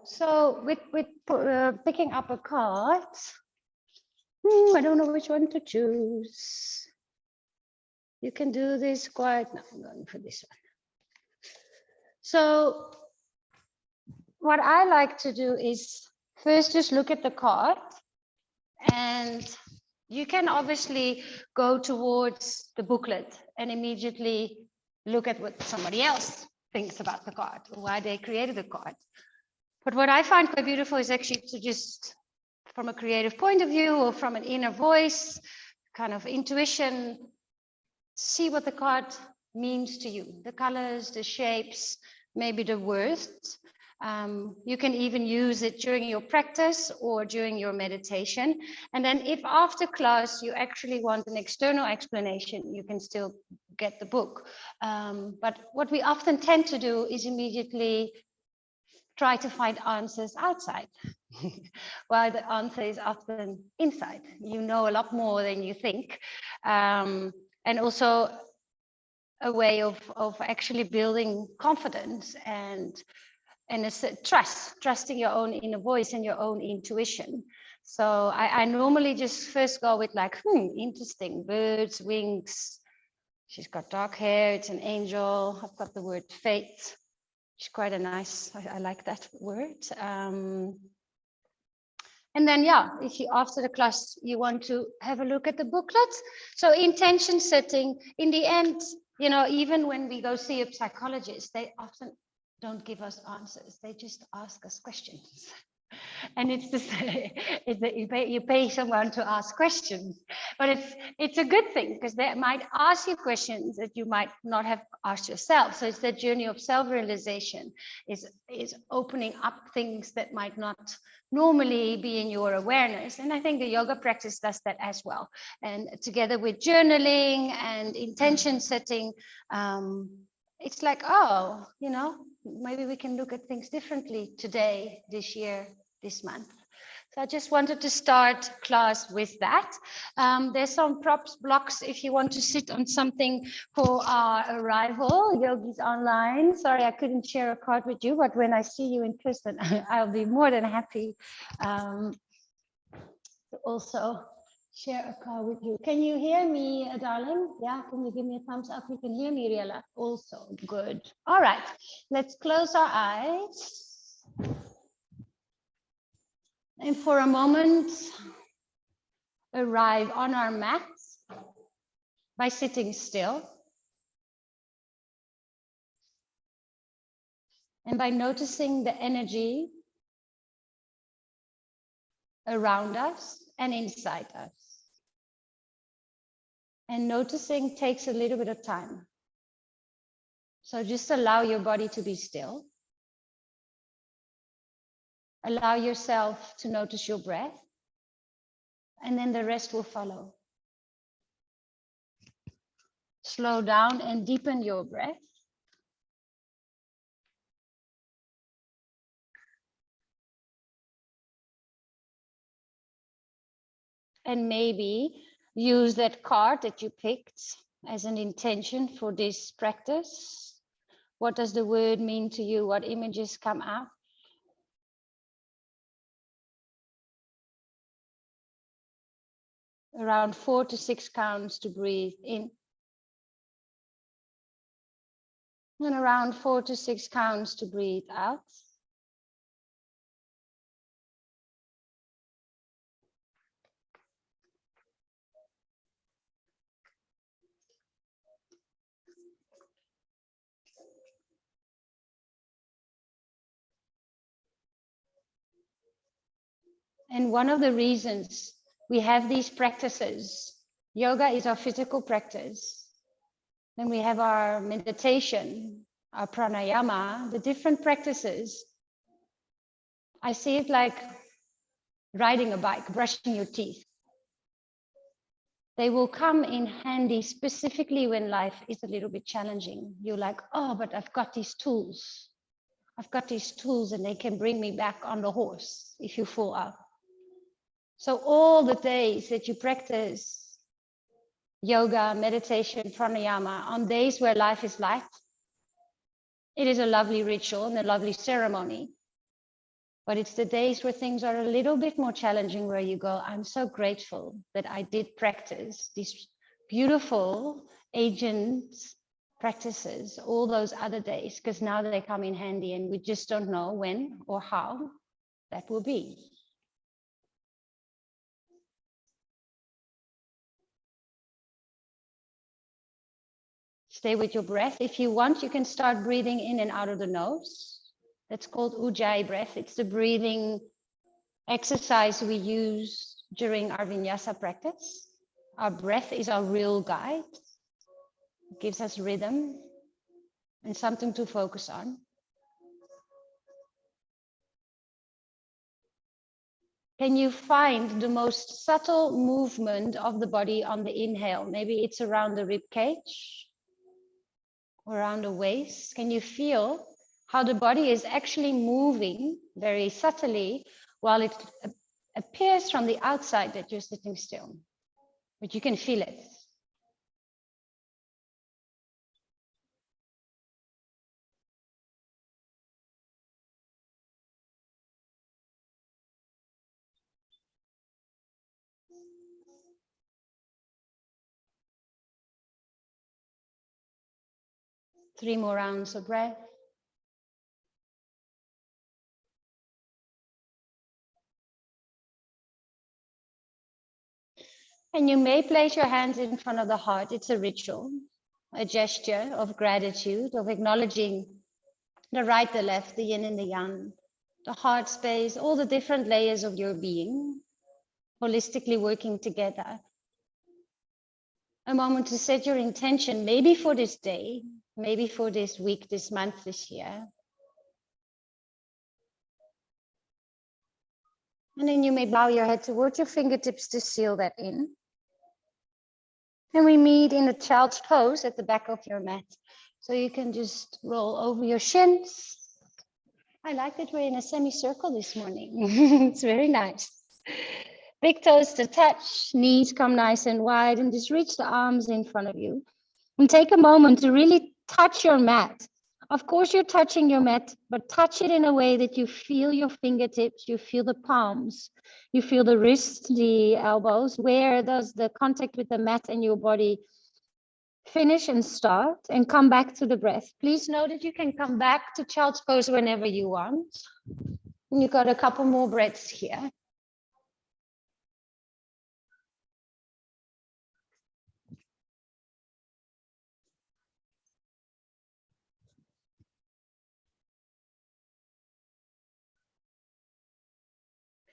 So with picking up a card, I don't know which one to choose. You can do this quite. No, I'm going for this one. So what I like to do is first just look at the card, and you can obviously go towards the booklet and immediately look at what somebody else thinks about the card or why they created the card. But what I find quite beautiful is actually to just, from a creative point of view or from an inner voice, kind of intuition, see what the card means to you, the colors, the shapes, maybe the words. You can even use it during your practice or during your meditation. And then if after class you actually want an external explanation, you can still get the book. But what we often tend to do is immediately try to find answers outside, while the answer is often inside. You know a lot more than you think. And also a way of actually building confidence and a trusting your own inner voice and your own intuition. So I normally just first go with like, interesting, birds, wings. She's got dark hair, it's an angel. I've got the word fate. It's quite a nice, I like that word. And then, yeah, if you, after the class, you want to have a look at the booklet. So intention setting, in the end, you know, even when we go see a psychologist, they often don't give us answers. They just ask us questions. And it's the same, you pay someone to ask questions, but it's a good thing because they might ask you questions that you might not have asked yourself. So it's that journey of self-realization is opening up things that might not normally be in your awareness. And I think the yoga practice does that as well. And together with journaling and intention setting, it's like, oh, you know, maybe we can look at things differently today, this year, this month. So I just wanted to start class with that. There's some props blocks if you want to sit on something for our arrival. Yogis online. Sorry, I couldn't share a card with you, but when I see you in person, I'll be more than happy to also share a card with you. Can you hear me, darling? Yeah, can you give me a thumbs up? You can hear me, Riela. Also good. All right, let's close our eyes. And for a moment, arrive on our mats by sitting still. And by noticing the energy around us and inside us. And noticing takes a little bit of time. So just allow your body to be still. Allow yourself to notice your breath, and then the rest will follow. Slow down and deepen your breath. And maybe use that card that you picked as an intention for this practice. What does the word mean to you? What images come up? Around 4 to 6 counts to breathe in. And around 4 to 6 counts to breathe out. And one of the reasons we have these practices, yoga is our physical practice. Then we have our meditation, our pranayama, the different practices. I see it like riding a bike, brushing your teeth. They will come in handy specifically when life is a little bit challenging. You're like, oh, but I've got these tools. I've got these tools and they can bring me back on the horse if you fall out. So all the days that you practice yoga, meditation, pranayama, on days where life is light, it is a lovely ritual and a lovely ceremony. But it's the days where things are a little bit more challenging, where you go, I'm so grateful that I did practice these beautiful agent practices all those other days, because now they come in handy and we just don't know when or how that will be. Stay with your breath. If you want, you can start breathing in and out of the nose. That's called Ujjayi breath. It's the breathing exercise we use during our Vinyasa practice. Our breath is our real guide. It gives us rhythm and something to focus on. Can you find the most subtle movement of the body on the inhale? Maybe it's around the rib cage or around the waist. Can you feel how the body is actually moving very subtly while it appears from the outside that you're sitting still? But you can feel it. Three more rounds of breath. And you may place your hands in front of the heart. It's a ritual, a gesture of gratitude, of acknowledging the right, the left, the yin and the yang, the heart space, all the different layers of your being, holistically working together. A moment to set your intention, maybe for this day, maybe for this week, this month, this year. And then you may bow your head towards your fingertips to seal that in. And we meet in a child's pose at the back of your mat. So you can just roll over your shins. I like that we're in a semicircle this morning. It's very nice. Big toes to touch, knees come nice and wide, and just reach the arms in front of you. And take a moment to really touch your mat. Of course, you're touching your mat, but touch it in a way that you feel your fingertips, you feel the palms, you feel the wrists, the elbows. Where does the contact with the mat and your body finish and start, and come back to the breath? Please know that you can come back to child's pose whenever you want. And you've got a couple more breaths here.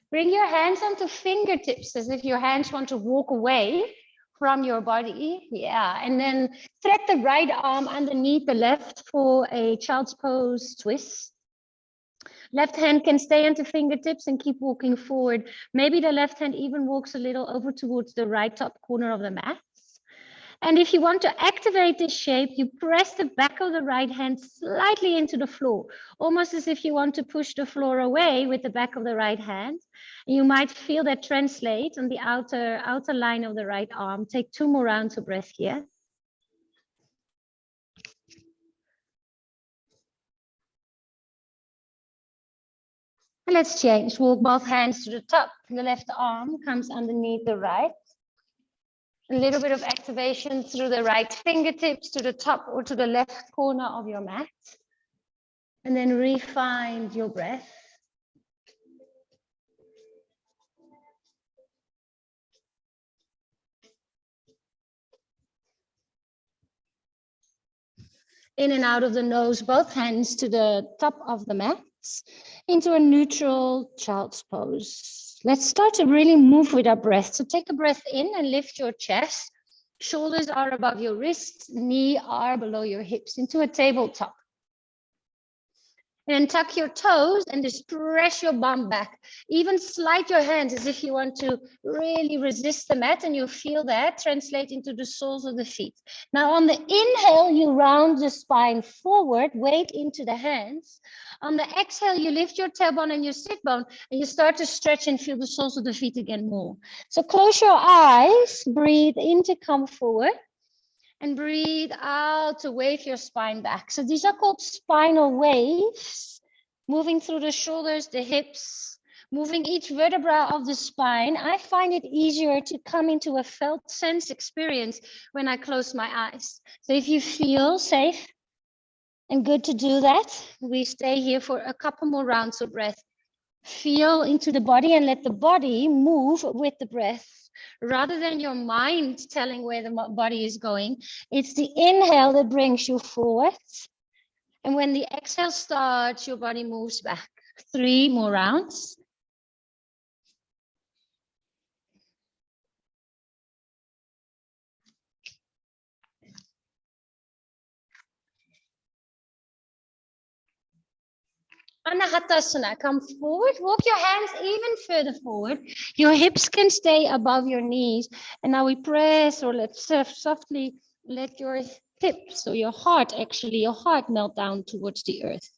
Bring your hands onto fingertips as if your hands want to walk away from your body. Yeah, and then thread the right arm underneath the left for a child's pose twist. Left hand can stay onto fingertips and keep walking forward. Maybe the left hand even walks a little over towards the right top corner of the mat. And if you want to activate this shape, you press the back of the right hand slightly into the floor, almost as if you want to push the floor away with the back of the right hand. You might feel that translate on the outer line of the right arm. Take 2 more rounds of breath here. And let's change. Walk both hands to the top. The left arm comes underneath the right. A little bit of activation through the right fingertips to the top or to the left corner of your mat. And then refine your breath. In and out of the nose, both hands to the top of the mat, into a neutral child's pose. Let's start to really move with our breath. So take a breath in and lift your chest. Shoulders are above your wrists, knee are below your hips, into a tabletop. And then tuck your toes and just press your bum back. Even slide your hands as if you want to really resist the mat, and you'll feel that translate into the soles of the feet. Now on the inhale, you round the spine forward, weight into the hands. On the exhale, you lift your tailbone and your sit bone, and you start to stretch and feel the soles of the feet again more. So close your eyes, breathe in to come forward. And breathe out to wave your spine back. So these are called spinal waves. moving through the shoulders, the hips, moving each vertebra of the spine. I find it easier to come into a felt sense experience when I close my eyes. So if you feel safe and good to do that, we stay here for a couple more rounds of breath. Feel into the body and let the body move with the breath. Rather than your mind telling where the body is going, it's the inhale that brings you forward. And when the exhale starts, your body moves back. 3 more rounds. Anahatasana, come forward, walk your hands even further forward. Your hips can stay above your knees. And now we press or let's softly let your hips or your heart melt down towards the earth.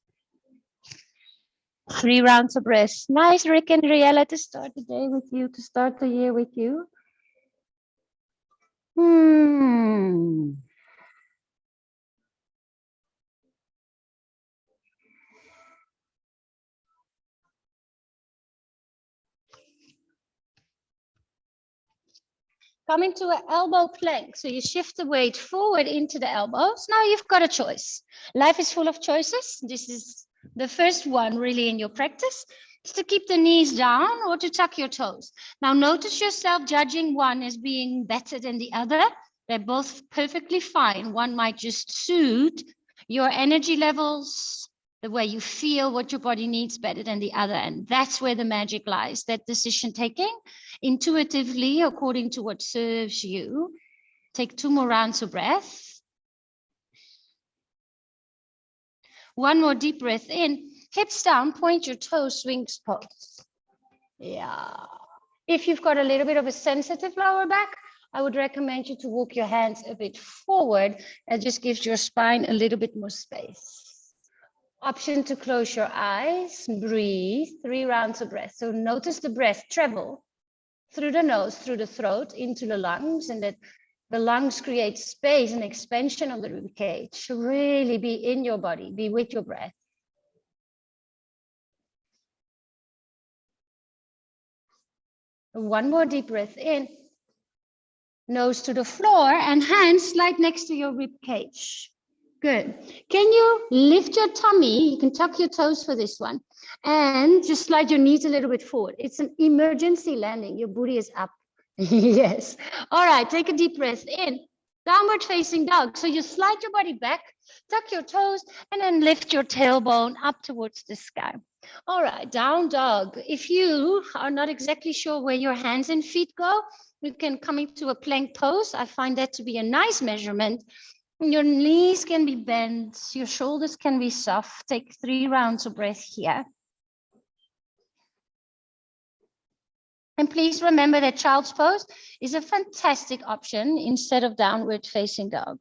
3 rounds of breath. Nice, Rick and Riella, to start the day with you, to start the year with you. Come into an elbow plank. So you shift the weight forward into the elbows. Now you've got a choice. Life is full of choices. This is the first one really in your practice. Is to keep the knees down or to tuck your toes. Now notice yourself judging one as being better than the other. They're both perfectly fine. One might just suit your energy levels, the way you feel, what your body needs better than the other. And that's where the magic lies, that decision taking intuitively according to what serves you. Take 2 more rounds of breath. 1 more deep breath in, hips down, point your toes, swings pose. Yeah. If you've got a little bit of a sensitive lower back, I would recommend you to walk your hands a bit forward. It just gives your spine a little bit more space. Option to close your eyes, breathe, 3 rounds of breath. So notice the breath travel through the nose, through the throat, into the lungs, and that the lungs create space and expansion of the rib cage. So really be in your body, be with your breath. One more deep breath in, nose to the floor, and hands slide next to your rib cage. Good. Can you lift your tummy? You can tuck your toes for this one. And just slide your knees a little bit forward. It's an emergency landing. Your booty is up. Yes. All right. Take a deep breath in. Downward facing dog. So you slide your body back, tuck your toes, and then lift your tailbone up towards the sky. All right. Down dog. If you are not exactly sure where your hands and feet go, you can come into a plank pose. I find that to be a nice measurement. Your knees can be bent, your shoulders can be soft. Take 3 rounds of breath here. And please remember that child's pose is a fantastic option instead of downward facing dog.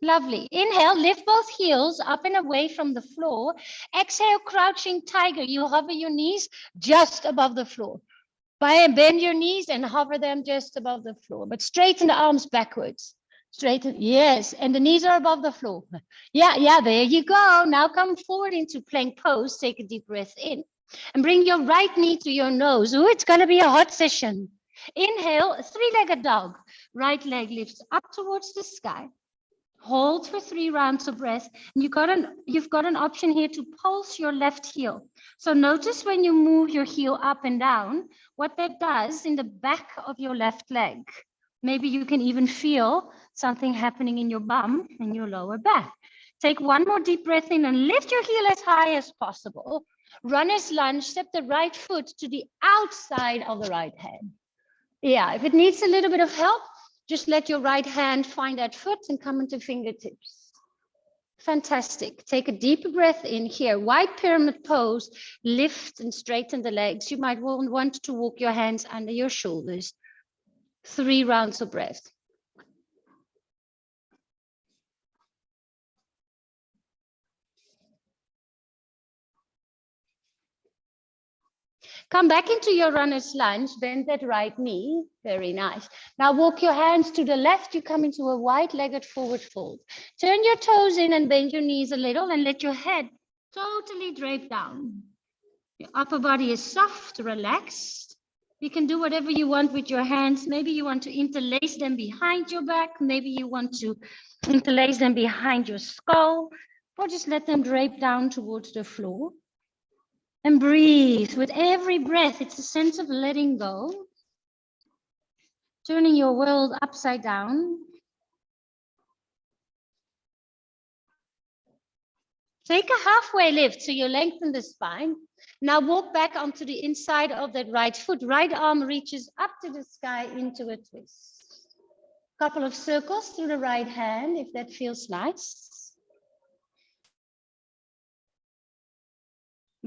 Lovely. Inhale, lift both heels up and away from the floor. Exhale, crouching tiger. You hover your knees just above the floor. Bend your knees and hover them just above the floor, but straighten the arms backwards. Straighten, yes, and the knees are above the floor. Yeah, there you go. Now come forward into plank pose. Take a deep breath in and bring your right knee to your nose. Oh, it's going to be a hot session. Inhale, 3-legged dog. Right leg lifts up towards the sky. Hold for 3 rounds of breath. And you've got an option here to pulse your left heel. So notice when you move your heel up and down, what that does in the back of your left leg. Maybe you can even feel something happening in your bum and your lower back. Take 1 more deep breath in and lift your heel as high as possible. Runner's lunge, step the right foot to the outside of the right hand. Yeah, if it needs a little bit of help, just let your right hand find that foot and come into fingertips. Fantastic. Take a deep breath in here. Wide pyramid pose. Lift and straighten the legs. You might want to walk your hands under your shoulders. 3 rounds of breath. Come back into your runner's lunge, bend that right knee. Very nice. Now walk your hands to the left. You come into a wide-legged forward fold. Turn your toes in and bend your knees a little and let your head totally drape down. Your upper body is soft, relaxed. You can do whatever you want with your hands. Maybe you want to interlace them behind your back. Maybe you want to interlace them behind your skull, or just let them drape down towards the floor. And breathe. With every breath, it's a sense of letting go, turning your world upside down. Take a halfway lift so you lengthen the spine. Now walk back onto the inside of that right foot. Right arm reaches up to the sky into a twist. Couple of circles through the right hand if that feels nice.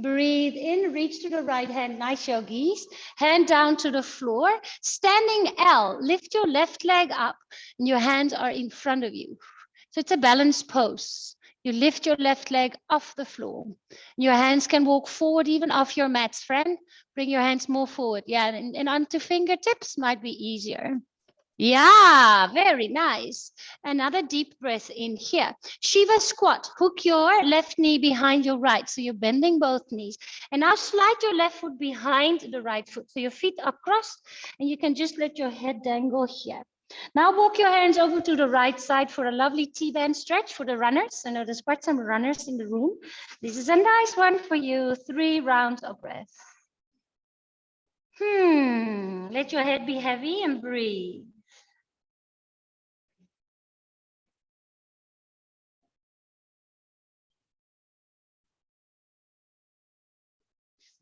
Breathe in, reach to the right hand, nice yogis. Hand down to the floor. Standing L, lift your left leg up and your hands are in front of you. So it's a balanced pose. You lift your left leg off the floor. Your hands can walk forward even off your mats, friend. Bring your hands more forward. Yeah, and onto fingertips might be easier. Yeah, very nice. Another deep breath in here. Shiva squat. Hook your left knee behind your right. So you're bending both knees. And now slide your left foot behind the right foot. So your feet are crossed and you can just let your head dangle here. Now walk your hands over to the right side for a lovely T-band stretch for the runners. I know there's quite some runners in the room. This is a nice one for you. 3 rounds of breath. Let your head be heavy and breathe.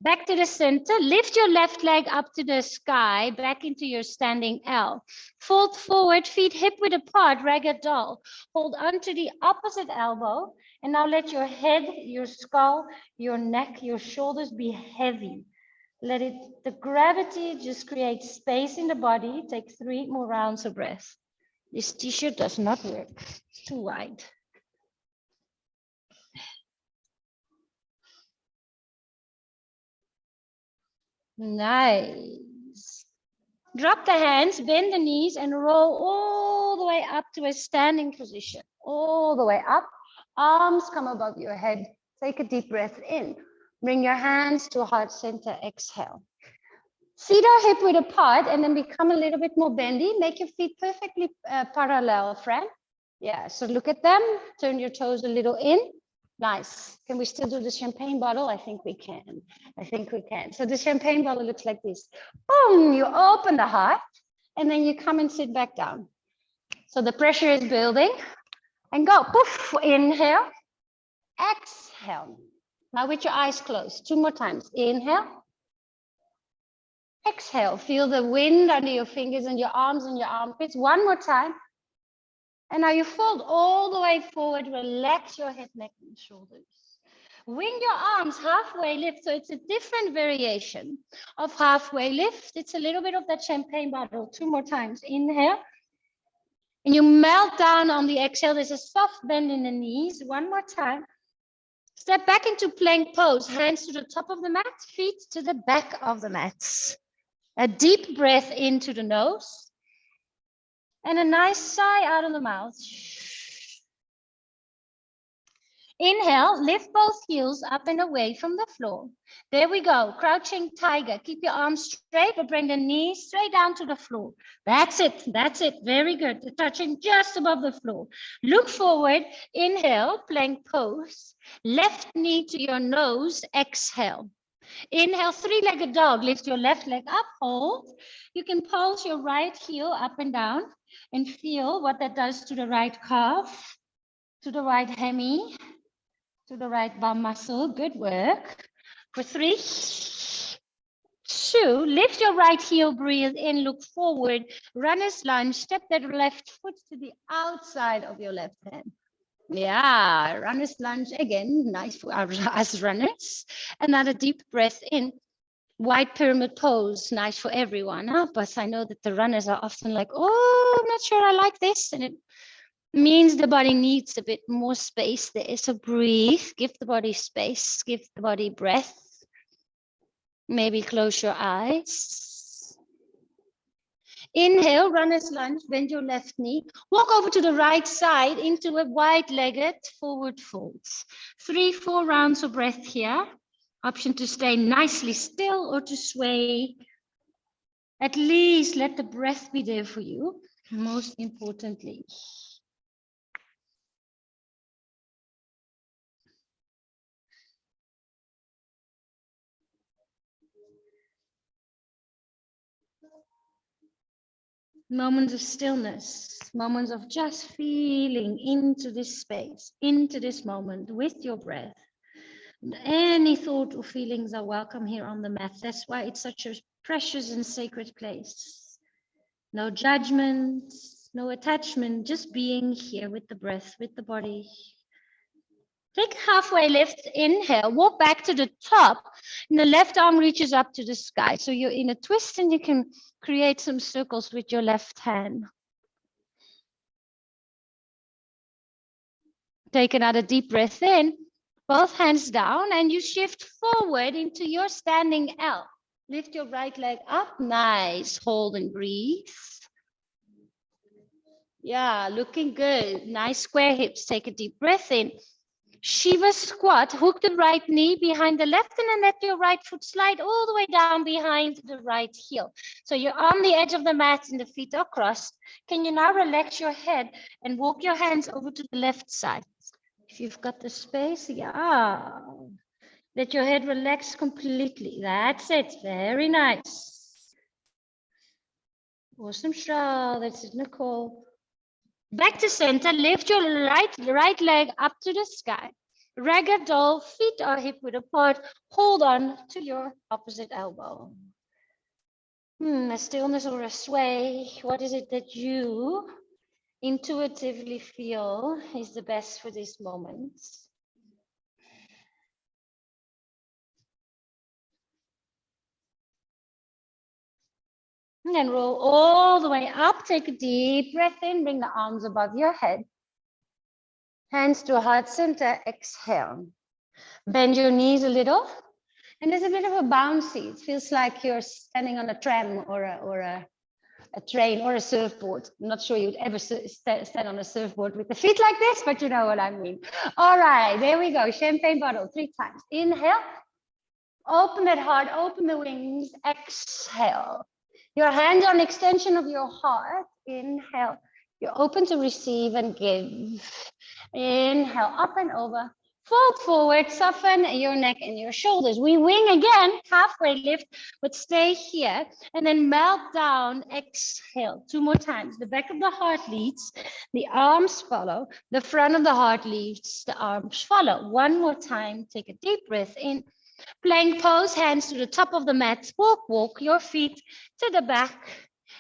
Back to the center, lift your left leg up to the sky, back into your standing L. Fold forward, feet hip width apart, ragged dog. Hold onto the opposite elbow, and now let your head, your skull, your neck, your shoulders be heavy. Let it, the gravity just create space in the body. Take 3 more rounds of breath. This t-shirt does not work, it's too wide. Nice. Drop the hands, bend the knees, and roll all the way up to a standing position. All the way up. Arms come above your head. Take a deep breath in. Bring your hands to heart center. Exhale. Feet are hip width apart and then become a little bit more bendy. Make your feet perfectly parallel, friend. Yeah, so look at them. Turn your toes a little in. Nice. Can we still do the champagne bottle? I think we can. I think we can. So the champagne bottle looks like this. Boom, you open the heart and then you come and sit back down. So the pressure is building and go. Poof, inhale, exhale. Now with your eyes closed, 2 more times. Inhale, exhale. Feel the wind under your fingers and your arms and your armpits. 1 more time. And now you fold all the way forward, relax your head, neck, and shoulders. Wing your arms, halfway lift. So it's a different variation of halfway lift. It's a little bit of that champagne bottle. 2 more times. Inhale. And you melt down on the exhale. There's a soft bend in the knees. 1 more time. Step back into plank pose. Hands to the top of the mat, feet to the back of the mats. A deep breath into the nose. And a nice sigh out of the mouth. Inhale, lift both heels up and away from the floor. There we go, crouching tiger. Keep your arms straight, but bring the knees straight down to the floor. That's it, very good. Touching just above the floor. Look forward, inhale, plank pose. Left knee to your nose, exhale. Inhale, 3-legged dog. Lift your left leg up, hold. You can pulse your right heel up and down and feel what that does to the right calf, to the right hemi, to the right bum muscle. Good work. For 3, 2, lift your right heel, breathe in, look forward, runner's lunge, step that left foot to the outside of your left hand. Yeah, runner's lunge again, nice for us runners. Another deep breath in. Wide pyramid pose, nice for everyone. Huh? But I know that the runners are often like, oh, I'm not sure I like this. And it means the body needs a bit more space there. So breathe, give the body space, give the body breath. Maybe close your eyes. Inhale, runner's lunge, bend your left knee. Walk over to the right side into a wide-legged forward fold. 3-4 rounds of breath here. Option to stay nicely still or to sway. At least let the breath be there for you, most importantly. Moments of stillness, moments of just feeling into this space, into this moment with your breath. Any thought or feelings are welcome here on the mat. That's why it's such a precious and sacred place. No judgment, no attachment, just being here with the breath, with the body. Take a halfway lift, inhale, walk back to the top, and the left arm reaches up to the sky. So you're in a twist and you can create some circles with your left hand. Take another deep breath in, both hands down, and you shift forward into your standing L. Lift your right leg up, nice, hold and breathe. Yeah, looking good. Nice square hips. Take a deep breath in. Shiva squat, hook the right knee behind the left and then let your right foot slide all the way down behind the right heel. So you're on the edge of the mat and the feet are crossed. Can you now relax your head and walk your hands over to the left side? If you've got the space, yeah. Let your head relax completely. That's it. Very nice. Awesome, Shra. That's it, Nicole. Back to center, lift your right leg up to the sky. Ragdoll, feet are hip width apart. Hold on to your opposite elbow. A stillness or a sway. What is it that you intuitively feel is the best for this moment? And then roll all the way up. Take a deep breath in. Bring the arms above your head. Hands to heart center. Exhale. Bend your knees a little. And there's a bit of a bouncy. It feels like you're standing on a tram or a train or a surfboard. I'm not sure you'd ever stand on a surfboard with the feet like this, but you know what I mean. All right, there we go. Champagne bottle 3 times. Inhale. Open that heart. Open the wings. Exhale. Your hands on extension of your heart. Inhale. You're open to receive and give. Inhale, up and over. Fold forward, soften your neck and your shoulders. We wing again, halfway lift, but stay here. And then melt down, exhale. 2 more times. The back of the heart leads, the arms follow. The front of the heart leads, the arms follow. 1 more time. Take a deep breath in. Plank pose, hands to the top of the mat. Walk your feet to the back.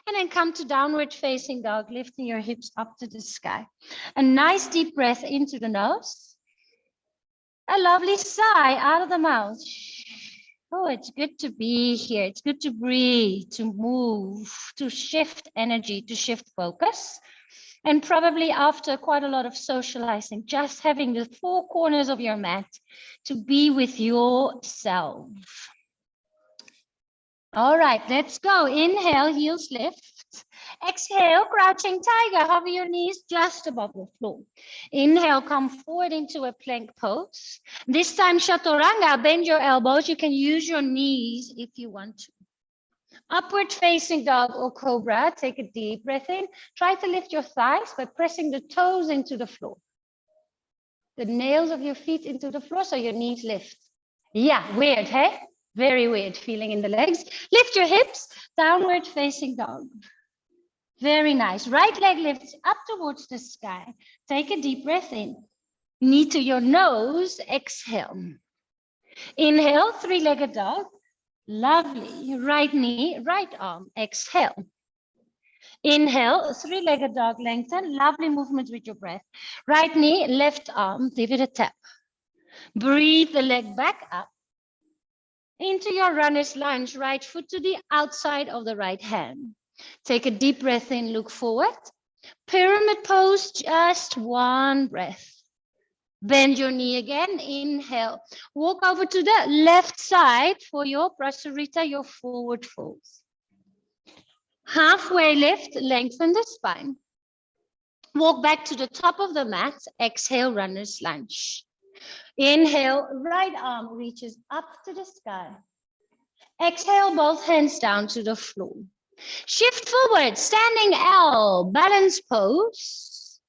And then come to downward facing dog, lifting your hips up to the sky. A nice deep breath into the nose. A lovely sigh out of the mouth. Oh, it's good to be here. It's good to breathe, to move, to shift energy, to shift focus. And probably after quite a lot of socializing, just having the 4 corners of your mat to be with yourself. All right, let's go. Inhale, heels lift. Exhale, crouching tiger. Hover your knees just above the floor. Inhale, come forward into a plank pose. This time, chaturanga, bend your elbows. You can use your knees if you want to. Upward facing dog or cobra. Take a deep breath in. Try to lift your thighs by pressing the toes into the floor. The nails of your feet into the floor so your knees lift. Yeah, weird, hey? Very weird feeling in the legs. Lift your hips, downward facing dog. Very nice. Right leg lifts up towards the sky. Take a deep breath in. Knee to your nose, exhale. Inhale, 3-legged dog. Lovely. Right knee, right arm, exhale. Inhale, 3-legged dog, lengthen. Lovely movement with your breath. Right knee, left arm, give it a tap. Breathe the leg back up. Into your runner's lunge, right foot to the outside of the right hand. Take a deep breath in, look forward. Pyramid pose, just 1 breath. Bend your knee again. Inhale. Walk over to the left side for your prasarita, your forward folds. Halfway lift, lengthen the spine. Walk back to the top of the mat. Exhale, runner's lunge. Inhale, right arm reaches up to the sky. Exhale, both hands down to the floor. Shift forward, standing L, balance pose.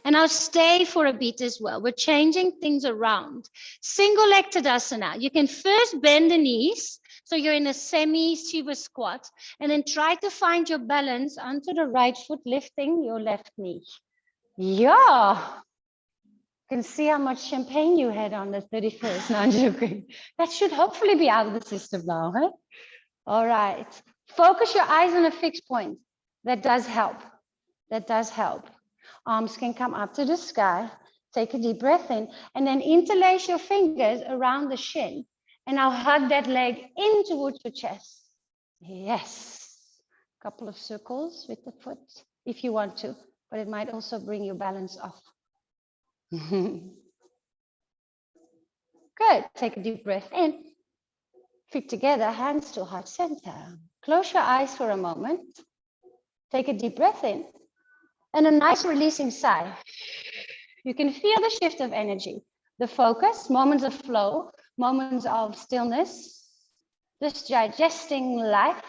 And now stay for a bit as well. We're changing things around. Single leg Tadasana. You can first bend the knees. So you're in a semi-Shiva squat. And then try to find your balance onto the right foot, lifting your left knee. Yeah. You can see how much champagne you had on the 31st. No, I'm joking. That should hopefully be out of the system now. Huh? All right. Focus your eyes on a fixed point. That does help. That does help. Arms can come up to the sky. Take a deep breath in and then interlace your fingers around the shin. And now hug that leg in towards your chest. Yes. A couple of circles with the foot if you want to, but it might also bring your balance off. Good. Take a deep breath in. Feet together, hands to heart center. Close your eyes for a moment. Take a deep breath in. And a nice releasing sigh. You can feel the shift of energy, the focus, moments of flow, moments of stillness, just digesting life,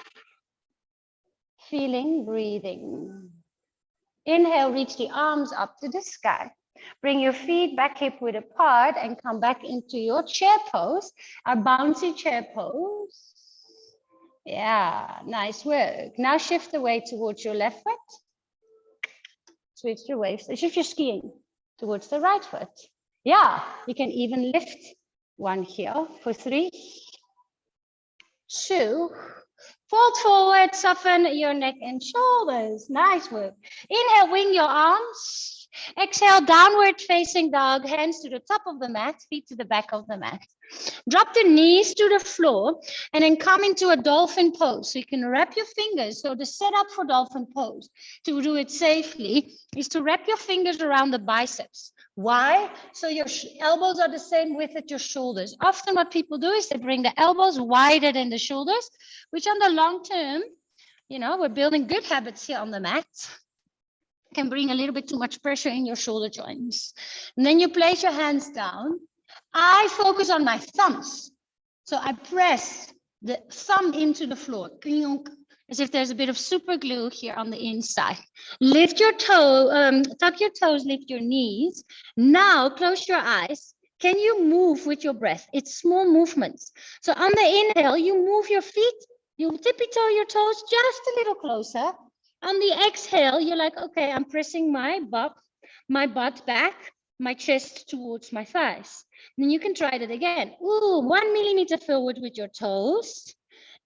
feeling, breathing. Inhale, reach the arms up to the sky. Bring your feet back hip width apart and come back into your chair pose, our bouncy chair pose. Yeah, nice work. Now shift the weight towards your left foot. Switch your waist, as if you're skiing, towards the right foot. Yeah, you can even lift one heel for 3, 2. Fold forward, soften your neck and shoulders. Nice work. Inhale, wing your arms. Exhale, downward facing dog, hands to the top of the mat, feet to the back of the mat. Drop the knees to the floor and then come into a dolphin pose. So you can wrap your fingers. So the setup for dolphin pose, to do it safely, is to wrap your fingers around the biceps. Why? So your elbows are the same width as your shoulders. Often what people do is they bring the elbows wider than the shoulders, which on the long term, you know, we're building good habits here on the mat, can bring a little bit too much pressure in your shoulder joints. And then you place your hands down. I focus on my thumbs. So I press the thumb into the floor, as if there's a bit of super glue here on the inside. Lift your toe, tuck your toes, lift your knees. Now close your eyes. Can you move with your breath? It's small movements. So on the inhale, you move your feet, you tippy toe your toes just a little closer. On the exhale, you're like, okay, I'm pressing my butt back, my chest towards my thighs. Then you can try that again. Ooh, 1 millimeter forward with your toes.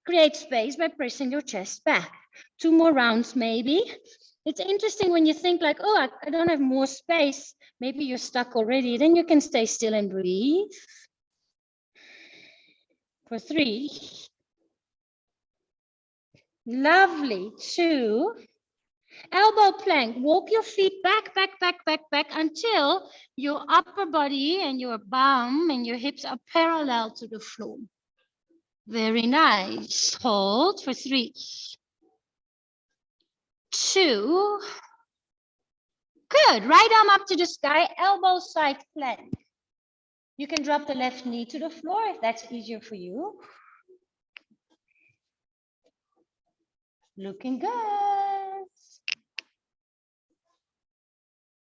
Create space by pressing your chest back. 2 more rounds, maybe. It's interesting when you think like, oh, I don't have more space. Maybe you're stuck already. Then you can stay still and breathe. For 3. Lovely. 2. Elbow plank. Walk your feet back until your upper body and your bum and your hips are parallel to the floor. Very nice. Hold for 3, 2. Good. Right arm up to the sky, elbow side plank. You can drop the left knee to the floor if that's easier for you. Looking good.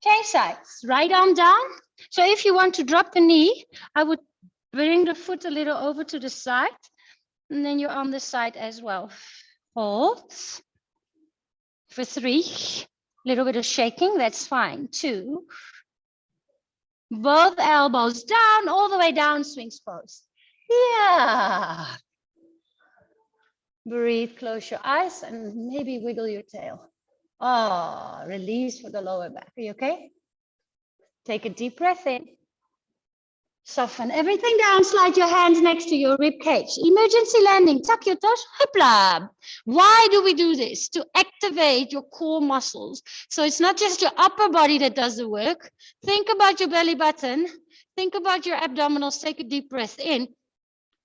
Change sides. Right arm down. So if you want to drop the knee, I would bring the foot a little over to the side. And then you're on the side as well. Hold. For 3. Little bit of shaking, that's fine. 2. Both elbows down, all the way down, swings pose. Yeah. Breathe, close your eyes, and maybe wiggle your tail. Oh, release for the lower back. Are you okay? Take a deep breath in. Soften everything down, slide your hands next to your rib cage. Emergency landing, tuck your toes, hoopla. Why do we do this? To activate your core muscles. So it's not just your upper body that does the work. Think about your belly button. Think about your abdominals. Take a deep breath in.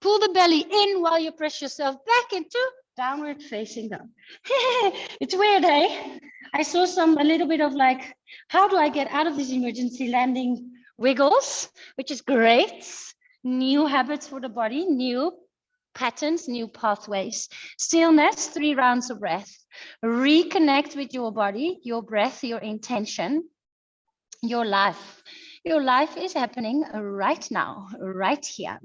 Pull the belly in while you press yourself back into downward facing dog. It's weird, eh? I saw a little bit of like, how do I get out of this emergency landing wiggles, which is great. New habits for the body, new patterns, new pathways. Stillness, 3 rounds of breath. Reconnect with your body, your breath, your intention, your life. Your life is happening right now, right here.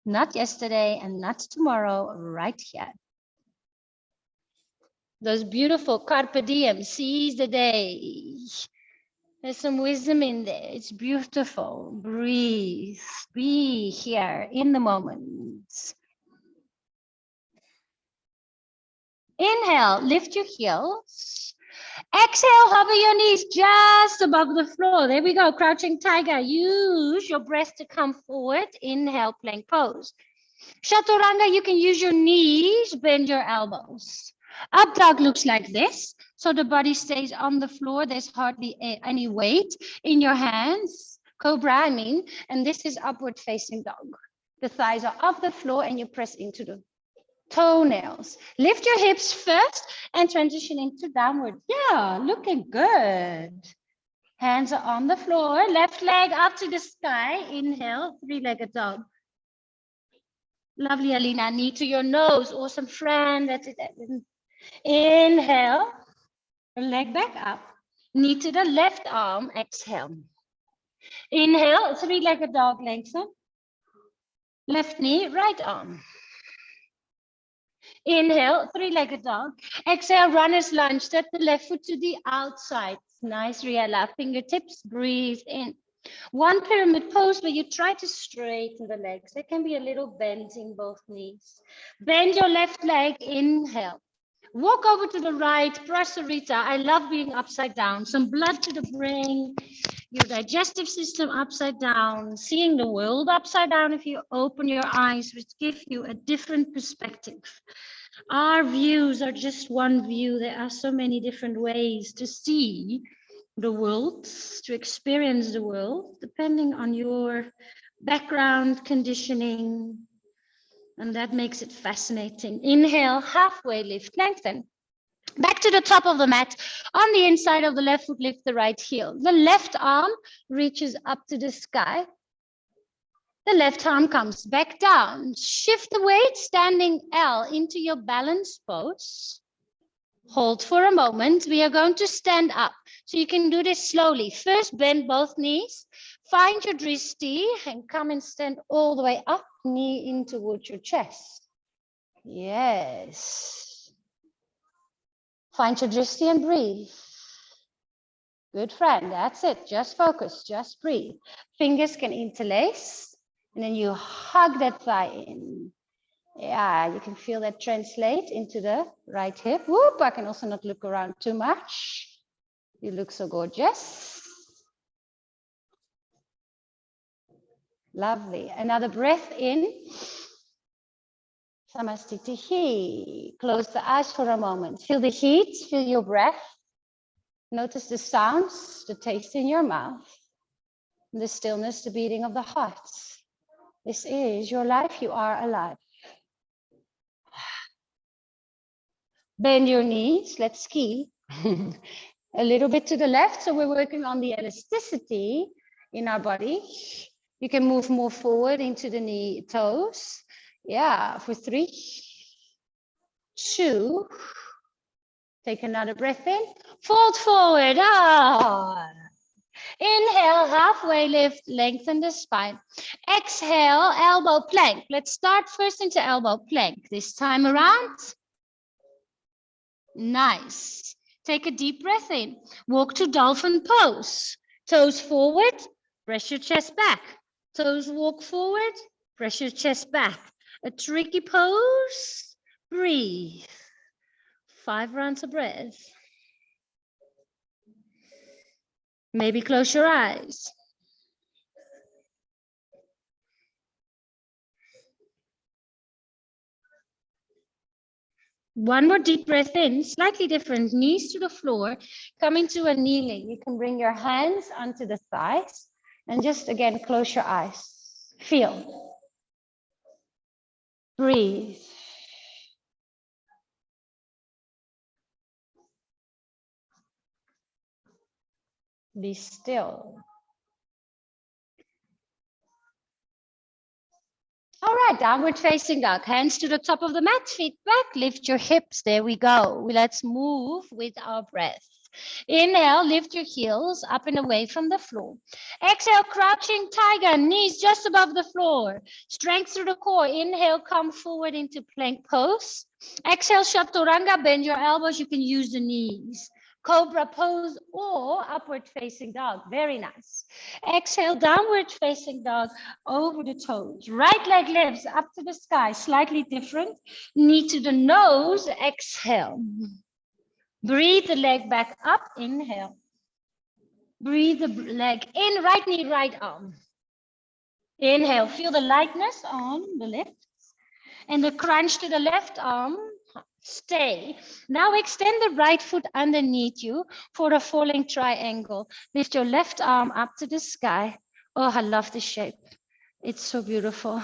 Not yesterday and not tomorrow, right here. Those beautiful carpe diem, seize the day. There's some wisdom in there. It's beautiful. Breathe. Be here in the moment. Inhale, lift your heels. Exhale, hover your knees just above the floor. There we go, crouching tiger. Use your breath to come forward. Inhale, plank pose. Chaturanga, you can use your knees, bend your elbows. Up dog looks like this. So the body stays on the floor. There's hardly any weight in your hands. Cobra, I mean. And this is upward facing dog. The thighs are off the floor and you press into the toenails. Lift your hips first and transition into downward. Yeah, looking good. Hands are on the floor. Left leg up to the sky. Inhale, 3-legged dog. Lovely, Alina. Knee to your nose. Awesome, friend. That's it. Inhale. Leg back up. Knee to the left arm. Exhale. Inhale. 3-legged dog. Lengthen. Left knee. Right arm. Inhale. 3-legged dog. Exhale. Runner's lunge. Step the left foot to the outside. Nice, Riella. Fingertips. Breathe in. One pyramid pose where you try to straighten the legs. There can be a little bend in both knees. Bend your left leg, inhale. Walk over to the right, Prasarita. I love being upside down. Some blood to the brain, your digestive system upside down, seeing the world upside down if you open your eyes, which give you a different perspective. Our views are just one view. There are so many different ways to see the world, to experience the world, depending on your background, conditioning, and that makes it fascinating. Inhale, halfway lift, lengthen. Back to the top of the mat. On the inside of the left foot, lift the right heel. The left arm reaches up to the sky. The left arm comes back down. Shift the weight, standing L into your balance pose. Hold for a moment. We are going to stand up. So you can do this slowly. First, bend both knees. Find your dristi and come and stand all the way up, knee in towards your chest. Yes. Find your dristi and breathe. Good friend, that's it. Just focus, just breathe. Fingers can interlace, and then you hug that thigh in. Yeah, you can feel that translate into the right hip. Whoop, I can also not look around too much. You look so gorgeous. Lovely. Another breath in. Samastitihi. Close the eyes for a moment. Feel the heat, feel your breath. Notice the sounds, the taste in your mouth, the stillness, the beating of the heart. This is your life. You are alive. Bend your knees. Let's ski. A little bit to the left. So we're working on the elasticity in our body. You can move more forward into the knee toes. Yeah, for 3, 2. Take another breath in. Fold forward. Ah. Inhale, halfway lift, lengthen the spine. Exhale, elbow plank. Let's start first into elbow plank. This time around. Nice. Take a deep breath in. Walk to dolphin pose. Toes forward, press your chest back. Toes walk forward, press your chest back. A tricky pose. Breathe. 5 rounds of breath. Maybe close your eyes. One more deep breath in, slightly different, knees to the floor, coming to a kneeling. You can bring your hands onto the thighs and just again, close your eyes. Feel. Breathe. Be still. All right, downward facing dog. Hands to the top of the mat, feet back, lift your hips. There we go. Let's move with our breath. Inhale, lift your heels up and away from the floor. Exhale, crouching tiger, knees just above the floor. Strength through the core. Inhale, come forward into plank pose. Exhale, chaturanga, bend your elbows. You can use the knees. Cobra pose or upward facing dog. Very nice. Exhale, downward facing dog over the toes. Right leg lifts up to the sky, slightly different. Knee to the nose. Exhale. Breathe the leg back up. Inhale. Breathe the leg in. Right knee, right arm. Inhale. Feel the lightness on the left and the crunch to the left arm. Stay. Now extend the right foot underneath you for a falling triangle. Lift your left arm up to the sky. Oh, I love this shape. It's so beautiful.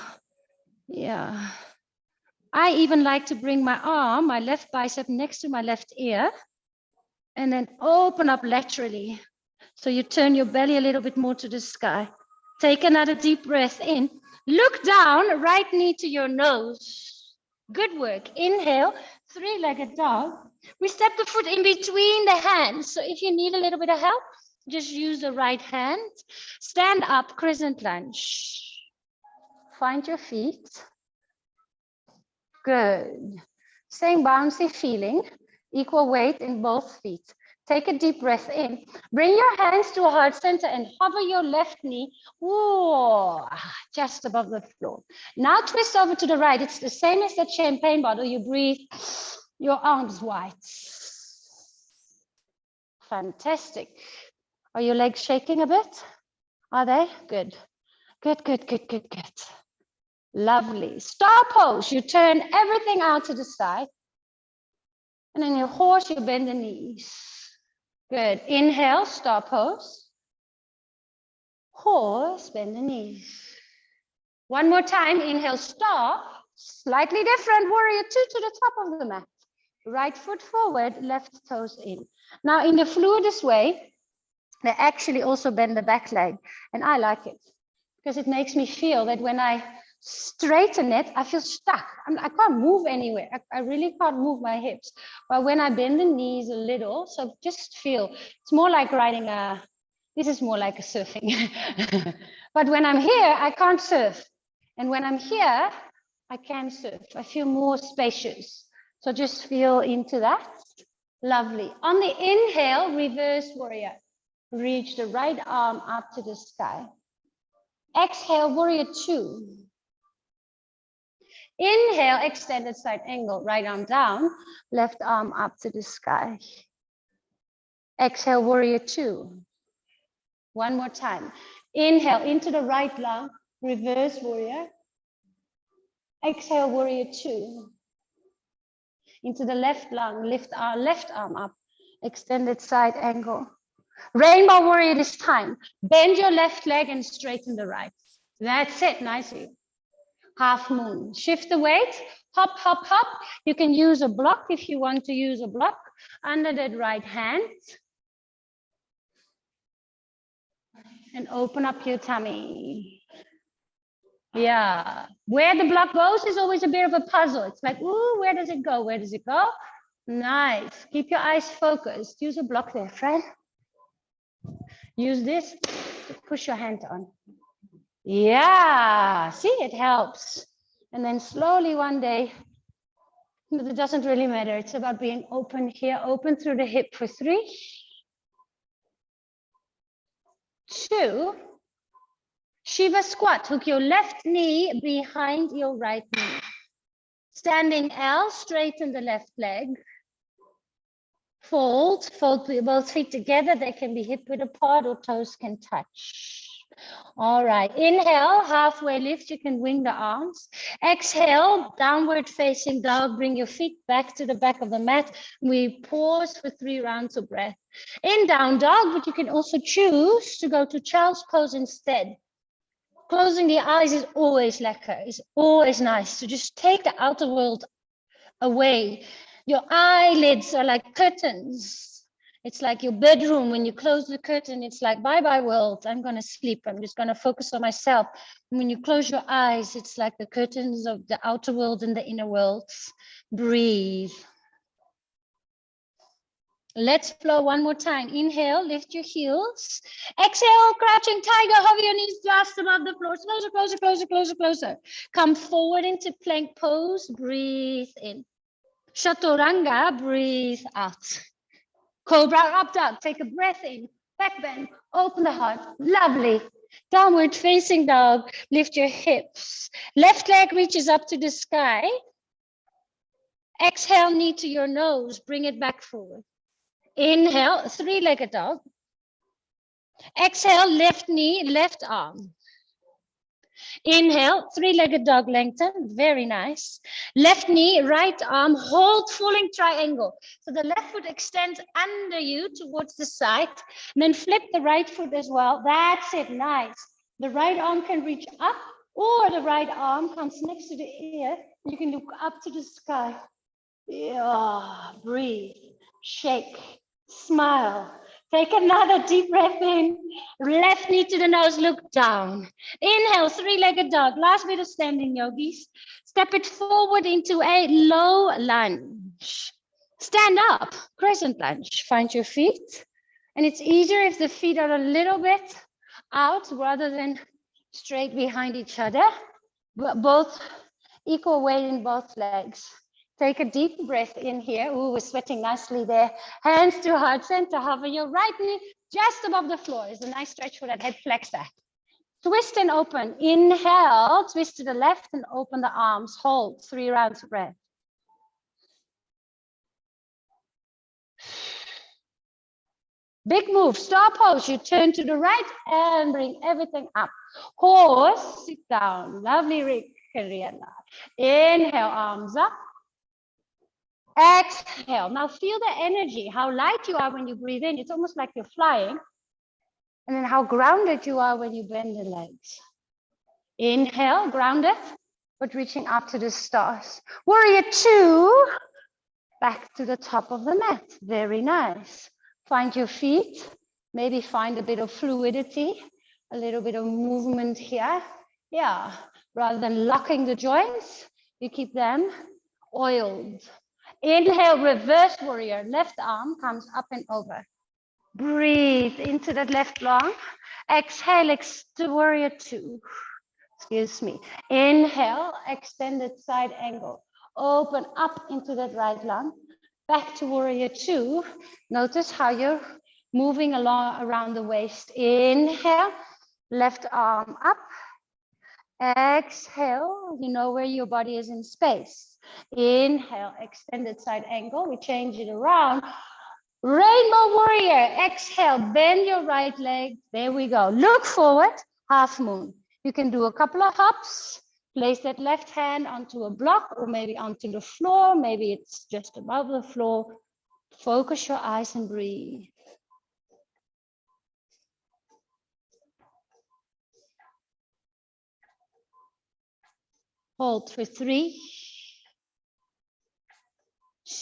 Yeah. I even like to bring my arm, my left bicep next to my left ear, and then open up laterally. So you turn your belly a little bit more to the sky. Take another deep breath in. Look down, right knee to your nose. Good work. Inhale, three-legged dog. We step the foot in between the hands. So if you need a little bit of help, just use the right hand. Stand up, crescent lunge. Find your feet. Good. Same bouncy feeling, equal weight in both feet. Take a deep breath in. Bring your hands to heart center and hover your left knee just above the floor. Now twist over to the right. It's the same as that champagne bottle. You breathe your arms wide. Fantastic. Are your legs shaking a bit? Are they? Good. Good, good, good, good, good. Lovely. Star pose. You turn everything out to the side. And then your horse, you bend the knees. Good. Inhale, star pose. Horse, bend the knees. One more time. Inhale, star. Slightly different. Warrior two to the top of the mat. Right foot forward, left toes in. Now in the fluidest way, they actually also bend the back leg. And I like it because it makes me feel that when I straighten it, I feel stuck. I can't move anywhere. I really can't move my hips. But when I bend the knees a little, so just feel, it's more like riding this is more like a surfing. But when I'm here, I can't surf. And when I'm here, I can surf. I feel more spacious. So just feel into that. Lovely. On the inhale, reverse warrior. Reach the right arm up to the sky. Exhale, warrior two. Inhale, extended side angle, right arm down, left arm up to the sky. Exhale, warrior two. One more time. Inhale into the right lung, reverse warrior. Exhale, warrior two. Into the left lung, lift our left arm up, extended side angle. Rainbow warrior this time. Bend your left leg and straighten the right. That's it, nicely. Half moon. Shift the weight, hop, hop, hop. You can use a block if you want to use a block under that right hand. And open up your tummy. Yeah. Where the block goes is always a bit of a puzzle. It's like, ooh, where does it go? Where does it go? Nice. Keep your eyes focused. Use a block there, friend. Use this to push your hand on. Yeah, see, it helps. And then slowly one day, but it doesn't really matter. It's about being open here, open through the hip for 3, 2. Shiva squat, hook your left knee behind your right knee. Standing L, straighten the left leg. Fold both feet together. They can be hip width apart or toes can touch. All right, inhale, halfway lift. You can wing the arms. Exhale, downward facing dog. Bring your feet back to the back of the mat. We pause for 3 rounds of breath. In down dog, but you can also choose to go to child's pose instead. Closing the eyes is always lekker. It's always nice to just take the outer world away. Your eyelids are like curtains. It's like your bedroom. When you close the curtain, it's like, bye-bye world. I'm going to sleep. I'm just going to focus on myself. And when you close your eyes, it's like the curtains of the outer world and the inner worlds. Breathe. Let's flow one more time. Inhale, lift your heels. Exhale, crouching tiger, hover your knees just above the floor. Closer, closer, closer, closer, closer. Come forward into plank pose. Breathe in. Chaturanga, breathe out. Cobra up dog, take a breath in. Back bend, open the heart. Lovely. Downward facing dog, lift your hips. Left leg reaches up to the sky. Exhale, knee to your nose, bring it back forward. Inhale, 3-legged dog. Exhale, left knee, left arm. Inhale, 3-legged dog lengthen, very nice. Left knee, right arm, hold falling triangle. So the left foot extends under you towards the side, and then flip the right foot as well. That's it, nice. The right arm can reach up, or the right arm comes next to the ear. You can look up to the sky. Yeah, breathe, shake, smile. Take another deep breath in. Left knee to the nose, look down. Inhale, 3-legged dog. Last bit of standing, yogis. Step it forward into a low lunge. Stand up, crescent lunge. Find your feet. And it's easier if the feet are a little bit out rather than straight behind each other. But both equal weight in both legs. Take a deep breath in here. Ooh, we're sweating nicely there. Hands to heart center. Hover your right knee just above the floor. It's a nice stretch for that head flexor. Twist and open. Inhale, twist to the left and open the arms. Hold 3 rounds of breath. Big move, star pose. You turn to the right and bring everything up. Horse, sit down. Lovely, Rihanna. Inhale, arms up. Exhale. Now feel the energy, how light you are when you breathe in. It's almost like you're flying. And then how grounded you are when you bend the legs. Inhale, grounded, but reaching up to the stars. Warrior 2, back to the top of the mat. Very nice. Find your feet. Maybe find a bit of fluidity, a little bit of movement here. Yeah, rather than locking the joints, you keep them oiled. Inhale, reverse warrior. Left arm comes up and over. Breathe into that left lung. Exhale, warrior 2. Excuse me. Inhale, extended side angle. Open up into that right lung. Back to warrior 2. Notice how you're moving along around the waist. Inhale, left arm up. Exhale, you know where your body is in space. Inhale, extended side angle. We change it around. Rainbow warrior. Exhale, bend your right leg. There we go. Look forward, half moon. You can do a couple of hops. Place that left hand onto a block or maybe onto the floor. Maybe it's just above the floor. Focus your eyes and breathe. Hold for 3,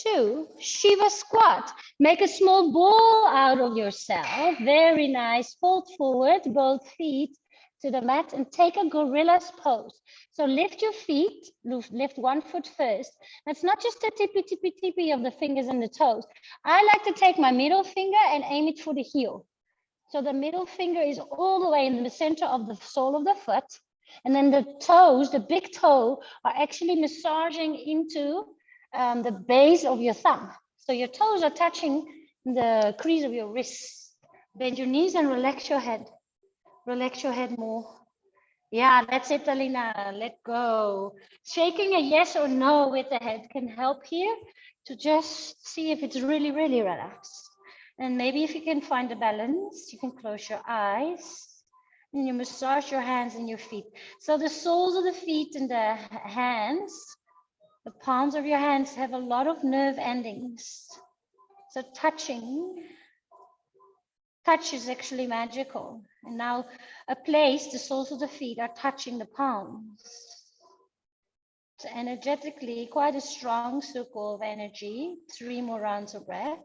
2, Shiva squat. Make a small ball out of yourself. Very nice. Fold forward, both feet to the mat and take a gorilla's pose. So lift your feet, lift one foot first. That's not just a tippy of the fingers and the toes. I like to take my middle finger and aim it for the heel. So the middle finger is all the way in the center of the sole of the foot. And then the toes, the big toe, are actually massaging into the base of your thumb. So your toes are touching the crease of your wrists. Bend your knees and relax your head. Relax your head more. Yeah, that's it, Alina. Let go. Shaking a yes or no with the head can help here. to just see if it's really, really relaxed. And maybe if you can find a balance, you can close your eyes and you massage your hands and your feet. So the soles of the feet and the hands, the palms of your hands have a lot of nerve endings. So touch is actually magical. And now the soles of the feet are touching the palms. So energetically, quite a strong circle of energy. 3 more rounds of breath.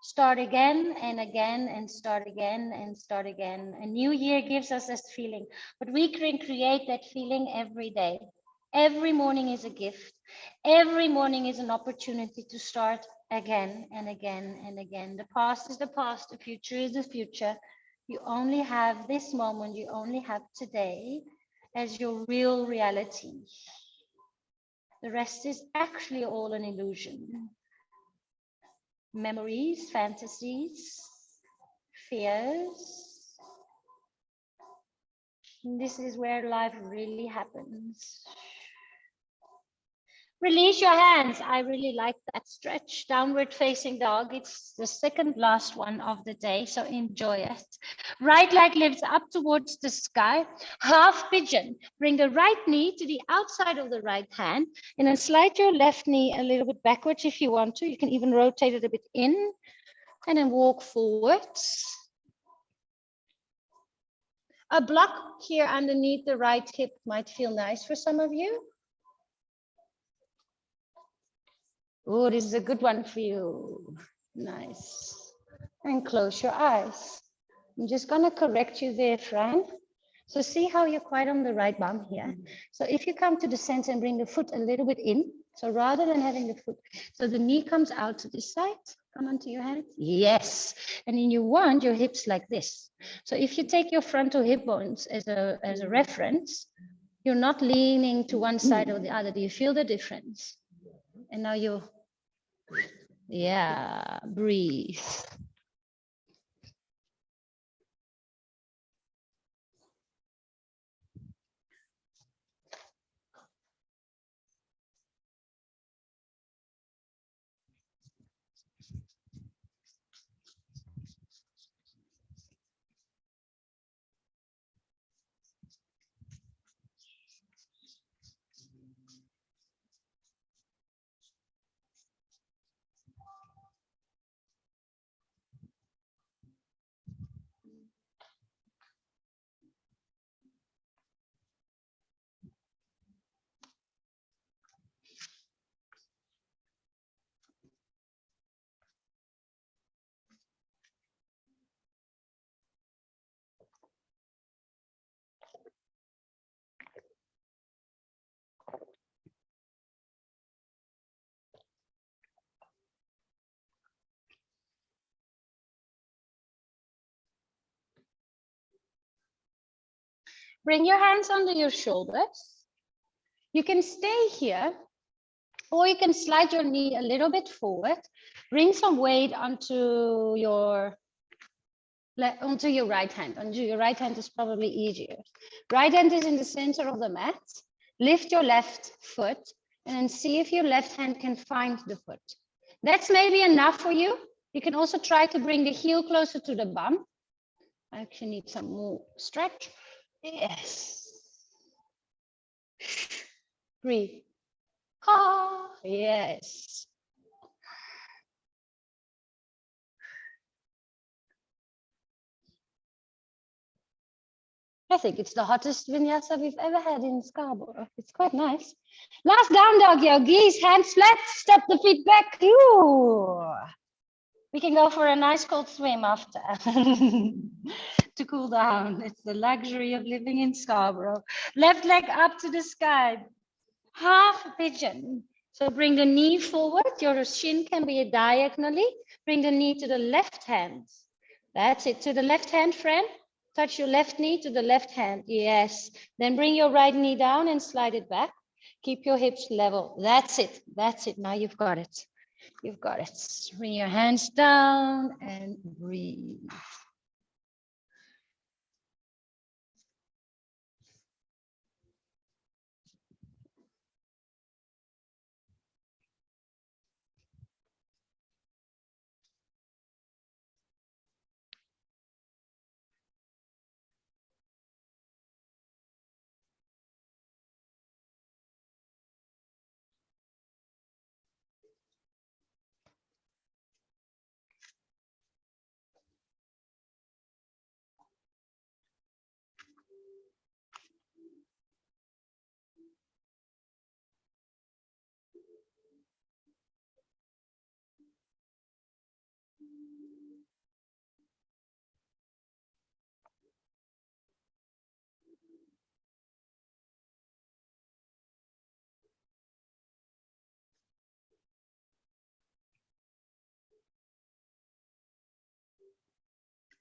Start again and again and start again and start again. A new year gives us this feeling, but we can create that feeling every day. Every morning is a gift. Every morning is an opportunity to start again and again and again. The past is the past, the future is the future. You only have this moment, you only have today as your real reality. The rest is actually all an illusion. Memories, fantasies, fears. And this is where life really happens. Release your hands. I really like that stretch. Downward facing dog. It's the second last one of the day, so enjoy it. Right leg lifts up towards the sky. Half pigeon. Bring the right knee to the outside of the right hand and then slide your left knee a little bit backwards if you want to. You can even rotate it a bit in and then walk forwards. A block here underneath the right hip might feel nice for some of you. Oh, this is a good one for you. Nice. And close your eyes. I'm just going to correct you there, Fran. So see how you're quite on the right bum here. So if you come to the center and bring the foot a little bit in, so rather than having the foot, so the knee comes out to this side, come onto your hands. Yes. And then you want your hips like this. So if you take your frontal hip bones as a reference, you're not leaning to one side or the other. Do you feel the difference? And now you, yeah, breathe. Bring your hands under your shoulders. You can stay here, or you can slide your knee a little bit forward. Bring some weight onto your right hand. Onto your right hand is probably easier. Right hand is in the center of the mat. Lift your left foot and then see if your left hand can find the foot. That's maybe enough for you. You can also try to bring the heel closer to the bum. I actually need some more stretch. Yes. Breathe. Ah, yes. I think it's the hottest vinyasa we've ever had in Scarborough. It's quite nice. Last down dog, yogis. Hands flat, step the feet back. Ooh. We can go for a nice cold swim after to cool down. It's the luxury of living in Scarborough. Left leg up to the sky. Half pigeon. So bring the knee forward. Your shin can be diagonally. Bring the knee to the left hand. That's it. To the left hand, friend. Touch your left knee to the left hand. Yes. Then bring your right knee down and slide it back. Keep your hips level. That's it. That's it. Now you've got it. You've got it. Bring your hands down and breathe.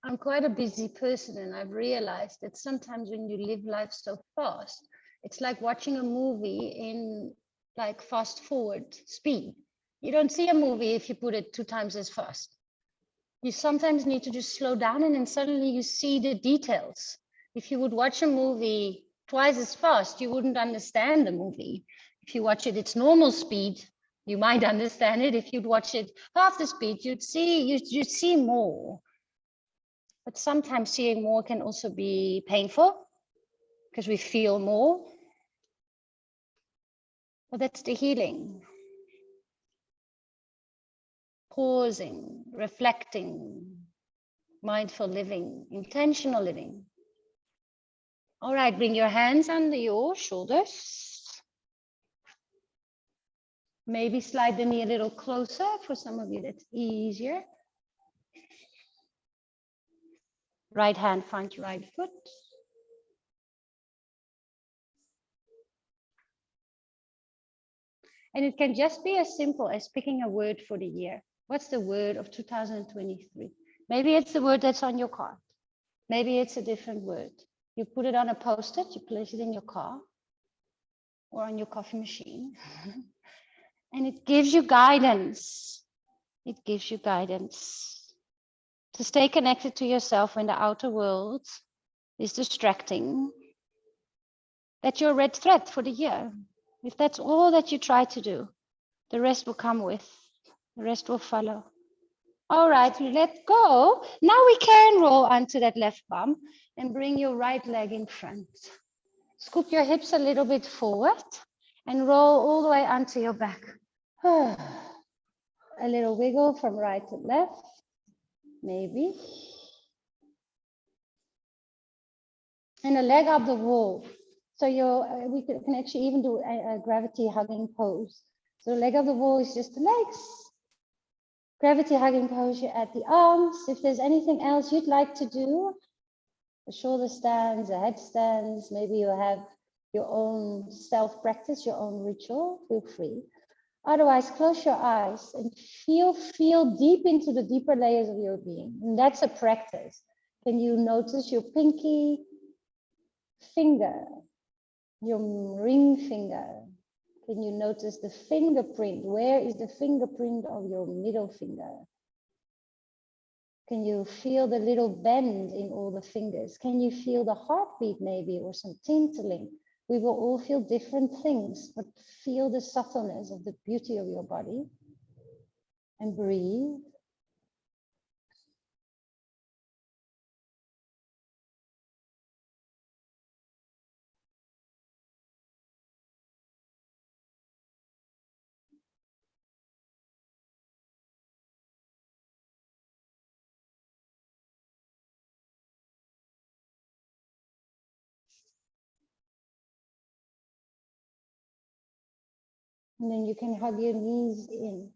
I'm quite a busy person, and I've realized that sometimes when you live life so fast, it's like watching a movie in like fast forward speed. You don't see a movie if you put it 2 times as fast. You sometimes need to just slow down, and then suddenly you see the details. If you would watch a movie twice as fast, you wouldn't understand the movie. If you watch it its normal speed, you might understand it. If you'd watch it half the speed, you'd see more. But sometimes seeing more can also be painful because we feel more. But that's the healing. Pausing, reflecting, mindful living, intentional living. All right, bring your hands under your shoulders. Maybe slide the knee a little closer. For some of you, that's easier. Right hand, find your right foot. And it can just be as simple as picking a word for the year. What's the word of 2023? Maybe it's the word that's on your card. Maybe it's a different word. You put it on a post-it, you place it in your car or on your coffee machine. And it gives you guidance. It gives you guidance to stay connected to yourself when the outer world is distracting. That's your red thread for the year. If that's all that you try to do, the rest will come with. The rest will follow. All right, let go. Now we can roll onto that left bum and bring your right leg in front. Scoop your hips a little bit forward and roll all the way onto your back. A little wiggle from right to left, maybe. And a leg up the wall. So we can actually even do a gravity hugging pose. So the leg of the wall is just the legs. Gravity hugging pose, you add the arms. If there's anything else you'd like to do, the shoulder stands, the head stands, maybe you have your own self practice, your own ritual, feel free. Otherwise, close your eyes and feel deep into the deeper layers of your being. And that's a practice. Can you notice your pinky finger, your ring finger? Can you notice the fingerprint? Where is the fingerprint of your middle finger? Can you feel the little bend in all the fingers? Can you feel the heartbeat maybe, or some tinkling? We will all feel different things, but feel the subtleness of the beauty of your body and breathe. And then you can hug your knees in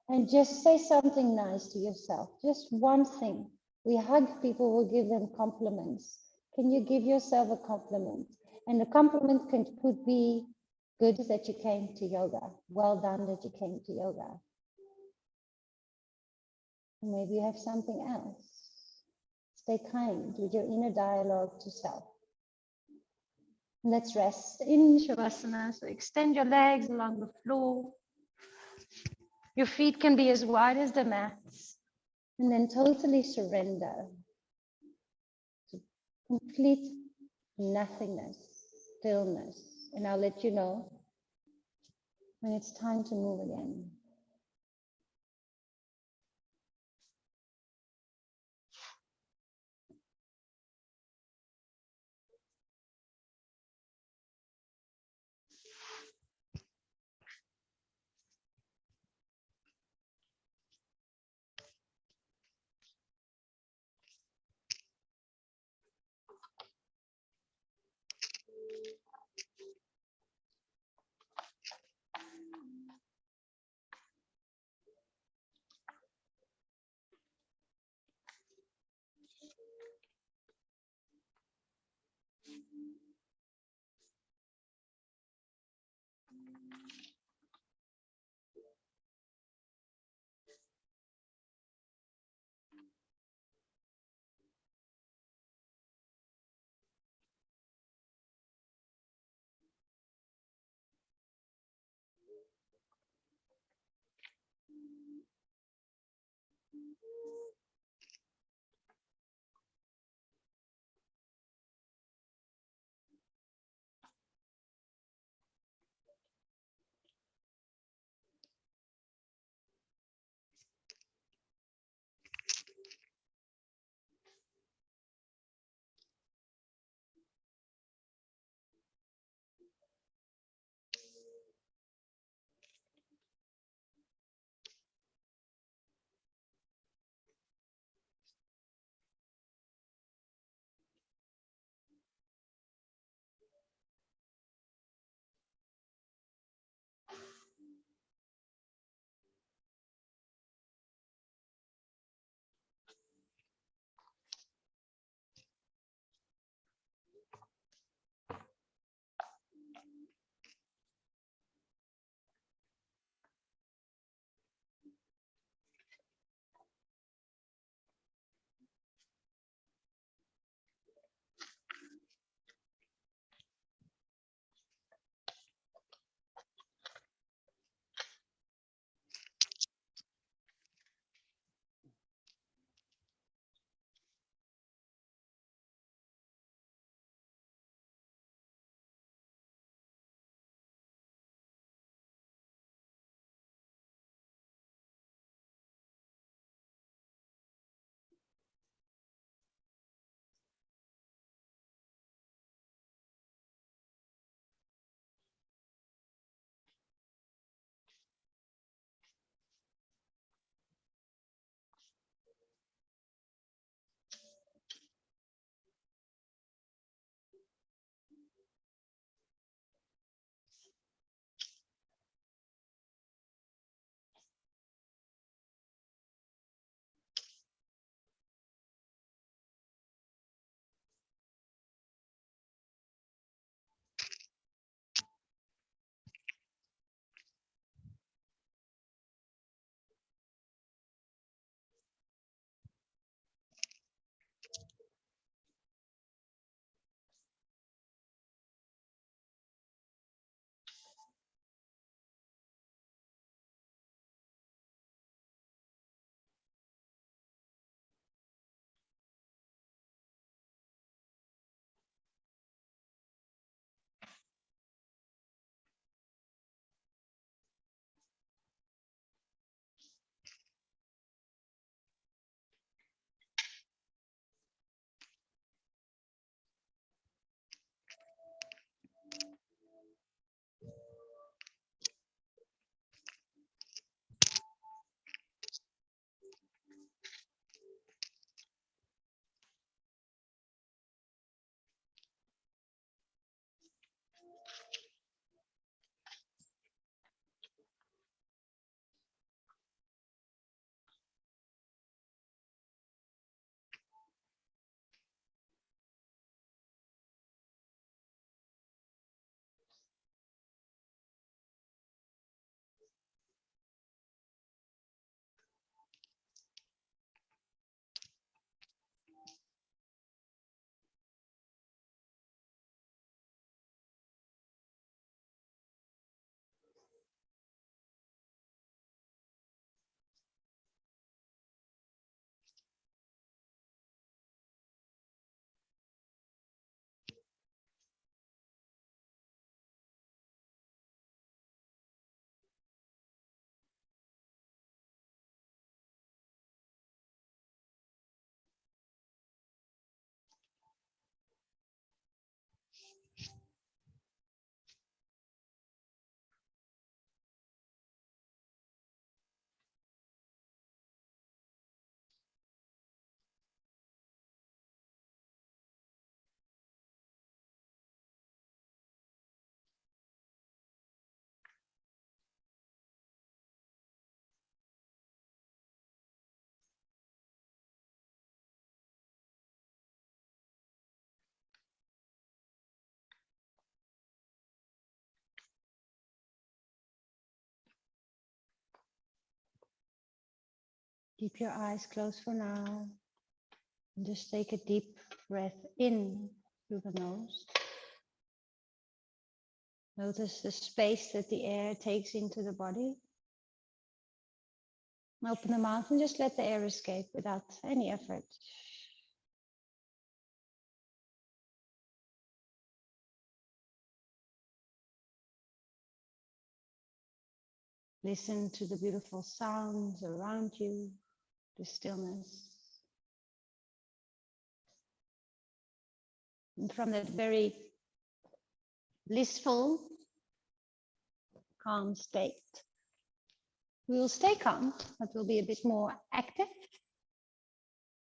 and just say something nice to yourself. Just one thing. We hug people, we'll give them compliments. Can you give yourself a compliment? And the compliment could be good that you came to yoga. Well done that you came to yoga. Maybe you have something else. Stay kind with your inner dialogue to self. Let's rest in Shavasana. So extend your legs along the floor. Your feet can be as wide as the mats. And then totally surrender to complete nothingness, stillness. And I'll let you know when it's time to move again. Keep your eyes closed for now. And just take a deep breath in through the nose. Notice the space that the air takes into the body. Open the mouth and just let the air escape without any effort. Listen to the beautiful sounds around you, the stillness. And from that very blissful, calm state, we will stay calm, but we'll be a bit more active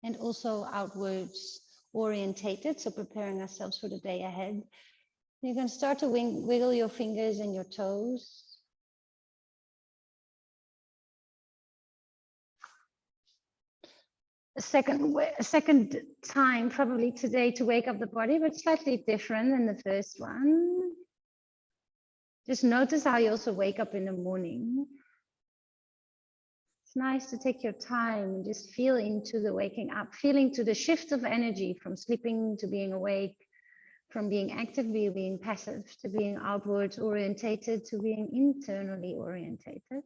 and also outwards orientated, so preparing ourselves for the day ahead. You can start to wiggle your fingers and your toes. A second time probably today to wake up the body, but slightly different than the first one. Just notice how you also wake up in the morning. It's nice to take your time and just feel into the waking up, feeling to the shift of energy from sleeping to being awake, from being active to being passive, to being outwards orientated to being internally orientated.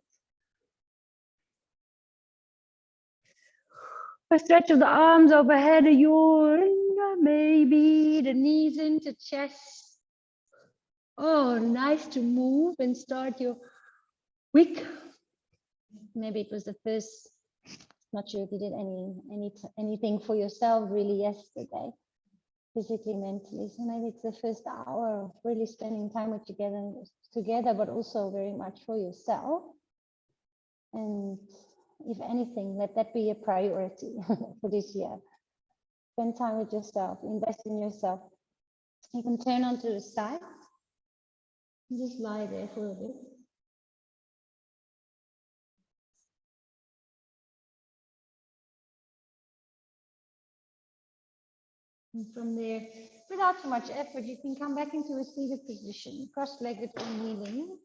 A stretch of the arms overhead, a yawn, maybe the knees into chest. Oh, nice to move and start your week. Maybe it was the first, not sure if you did anything for yourself really yesterday, physically, mentally. So maybe it's the first hour of really spending time with together, but also very much for yourself. And if anything, let that be a priority for this year. Spend time with yourself, invest in yourself. You can turn onto the side and just lie there for a bit. And from there, without too much effort, you can come back into a seated position, cross-legged or kneeling.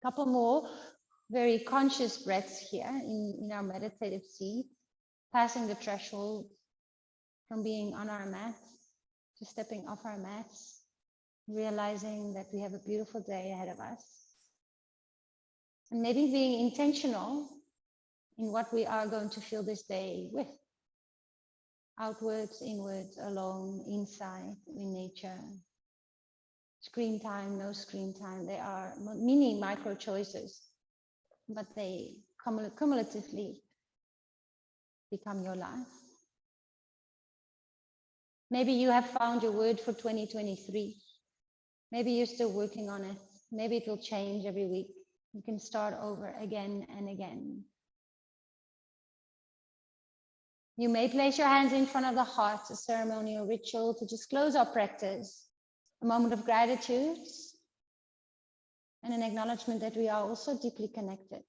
Couple more very conscious breaths here in our meditative seat, passing the threshold from being on our mats to stepping off our mats, realizing that we have a beautiful day ahead of us. And maybe being intentional in what we are going to fill this day with. Outwards, inwards, alone, inside, in nature. Screen time, no screen time. They are mini micro choices, but they cumulatively become your life. Maybe you have found your word for 2023. Maybe you're still working on it. Maybe it will change every week. You can start over again and again. You may place your hands in front of the heart, a ceremonial ritual to just close our practice. A moment of gratitude and an acknowledgement that we are also deeply connected.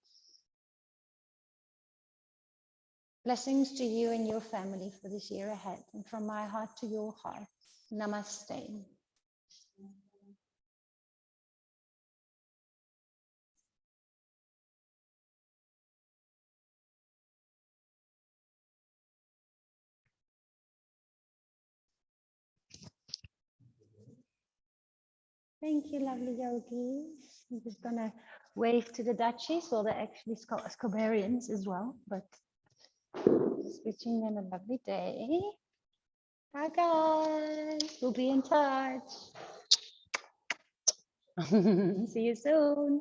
Blessings to you and your family for this year ahead. And from my heart to your heart, namaste. Thank you, lovely yogis. I'm just gonna wave to the Dutchies, well, they're actually Scobarians as well, but just wishing them a lovely day. Bye, guys. We'll be in touch. See you soon.